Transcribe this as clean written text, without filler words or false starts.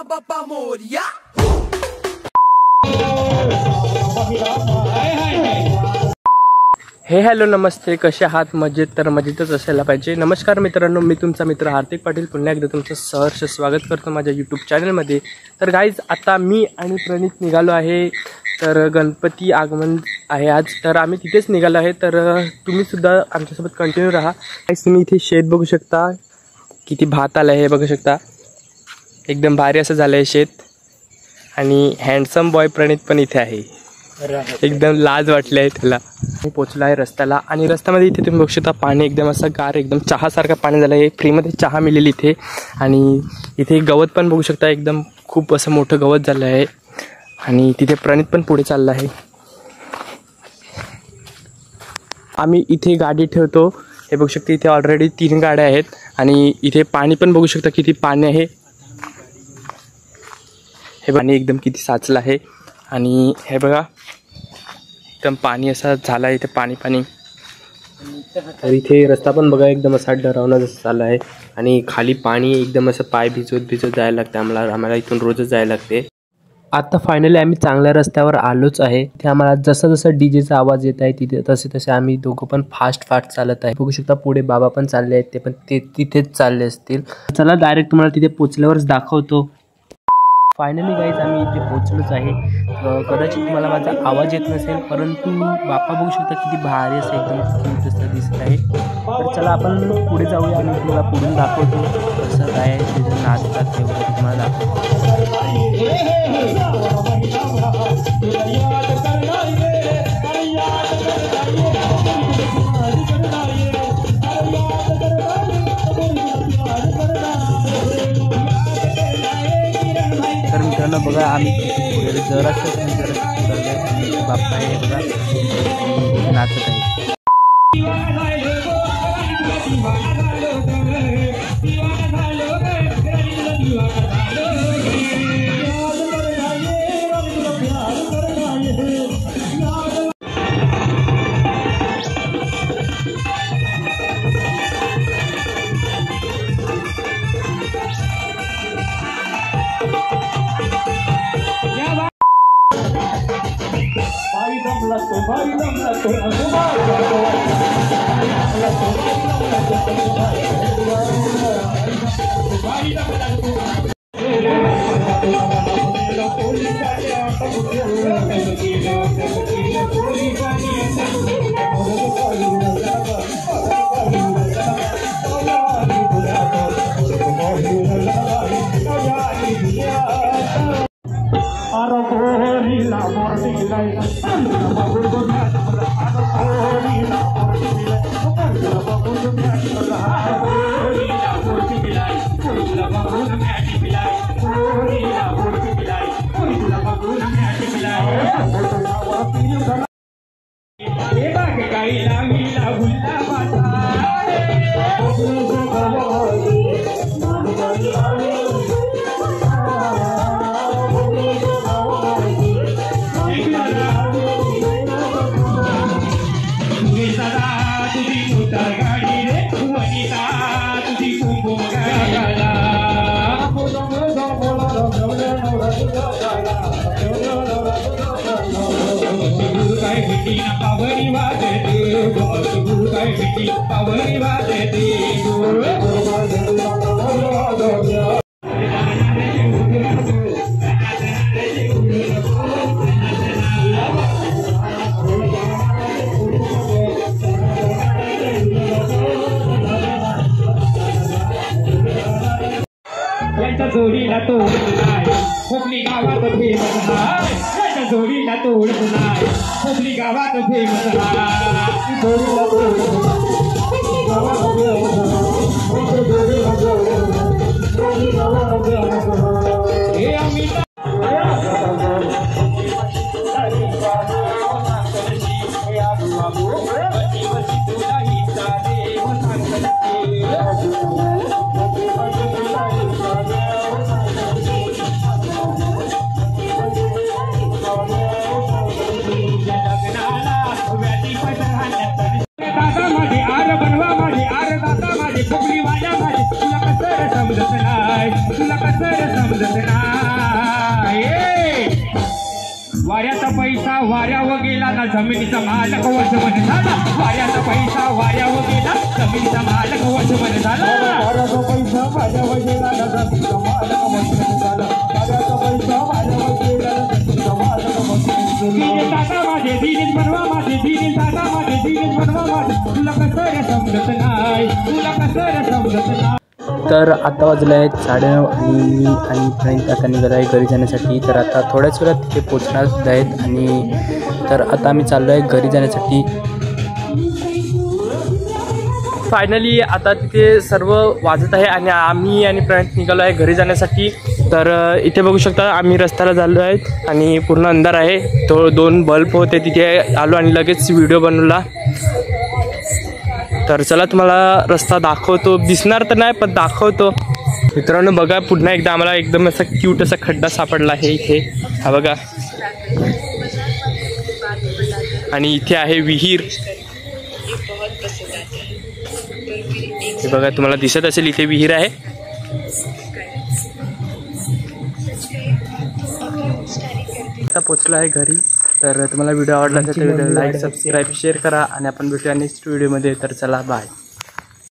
बाप्पा मोरया। हे हॅलो नमस्ते, कसे आहात? मजेत तर मजेतच असायला पाहिजे। नमस्कार मित्रांनो, मी तुमचा मित्र हार्दिक पाटील पुन्हा एकदा तुमचं सहर्ष स्वागत करतो माझ्या यूट्यूब चॅनलमध्ये। तर गाईज, आता मी आणि प्रणित निघालो आहे। तर गणपती आगमन आहे आज, तर आम्ही तिथेच निघालो आहे। तर तुम्ही सुद्धा आमच्यासोबत कंटिन्यू राहा। गाईज, तुम्ही इथे शेत बघू शकता, किती भात आला आहे हे बघू शकता। एकदम भारी असं झालं आहे शेत। आणि हँडसम बॉय प्रणित पण इथे आहे, एकदम लाज वाटली आहे त्याला। मी पोचलो आहे रस्त्याला, आणि रस्त्यामध्ये इथे तुम्ही बघू शकता पाणी एकदम असं गार, एकदम चहासारखं पाणी झालं आहे। फ्रीमध्ये चहा मिळेल इथे। आणि इथे गवत पण बघू शकता, एकदम खूप असं मोठं गवत झालं आहे। आणि तिथे प्रणित पण पुढे चालला आहे। आम्ही इथे गाडी ठेवतो, हे बघू शकता इथे ऑलरेडी 3 गाड्या आहेत। आणि इथे पाणी पण बघू शकता किती पाणी आहे, हे पाणी एकदम किती साचलं आहे। आणि हे बघा एकदम पाणी असा झाला आहे इथे, पाणी पाणी। तर इथे रस्ता पण बघा एकदम असा डरावना जसं चालला आहे। आणि खाली पाणी एकदम असं पाय भिजवत जायला लागतं आम्हाला इथून रोजच जायला लागते। आता फायनली आम्ही चांगल्या रस्त्यावर आलोच आहे। ते आम्हाला जसं जसं डीजेचा आवाज येत आहे तिथे तसे आम्ही दोघं पण फास्ट चालत आहे। बघू शकता पुढे बाबा पण चालले आहेत, ते पण तिथेच चालले असतील। चला डायरेक्ट तुम्हाला तिथे पोचल्यावरच दाखवतो। फायनली गाईज, आम्ही इथे पोचलोच आहे। कदाचित तुम्हाला माझा आवाज येत नसेल, परंतु बाप्पा बघू शकता किती भारी असं एकदम क्यूट असं दिसत आहे। तर चला आपण पुढे जाऊया आणि तुम्हाला पुढून दाखवतो कसं काय ते जर नाचतात ते वगैरे तुम्हाला दाखवतो। तर मित्रांनो बघा, आम्ही पुढे जरासं आणि बाप्पा आहे बघा नाचत आहे। जोडीला तोड नाही, खोपली गावात फेमस आहे। जोडीला तोड नाही, खोपली गावात फेमस आहे। जोडीला दादा माझी आर बनवा, माझी खोपली वाया, माझी तुला कसं समजत नाही। नाही तुला कसं रे समजत नाही वाऱ्याचा पैसा वाऱ्यावर गेला ना जमिनीचा मालक वशमन झाला वाऱ्याचा पैसा वाऱ्यावर गेला जमिनीचा मालक वशमन झाला वाऱ्याचा पैसा वाऱ्यावर गेला ना जमिनीचा मालक वशमन झाला वाऱ्याचा पैसा वाऱ्यावर गेला जमिनीचा मालक वशमन झाला दादा माझे दिनेश बनवा माझे दिनेश दादा माझे दिनेश बनवा माझे तुला कसं रे समजत नाही तुला कसं रे समजत नाही तर आता वाजले आहेत 9:30 आणि मी आणि फ्रेंड आता निघालो आहे घरी जाण्यासाठी. तर आता थोड्याच वेळात तिथे पोचणार सुद्धा आहेत आणि तर आता आम्ही चाललो आहे घरी जाण्यासाठी. फायनली आता तिथे सर्व वाजत आहे आणि आम्ही आणि फ्रेंड निघालो आहे घरी जाण्यासाठी. तर इथे बघू शकता आम्ही रस्त्याला झालो आहेत आणि पूर्ण अंधार आहे. तो 2 बल्ब होते तिथे आलो आणि लगेच व्हिडिओ बनवला. तर चला तुम्हाला रस्ता दाखवतो. दिसणार तर नाही पण दाखवतो. मित्रांनो बघा पुन्हा एकदा आम्हाला एकदम असा क्यूट असा खड्डा सापडला आहे इथे. हा बघा आणि इथे आहे विहीर. हे बघा तुम्हाला दिसत असेल इथे विहीर आहे. आता पोचलो आहे घरी. तर तुम्हाला व्हिडिओ आवडला असेल तर व्हिडिओ लाईक सबस्क्राईब शेअर करा आणि आपण भेटूया नेक्स्ट व्हिडिओमध्ये. तर चला बाय.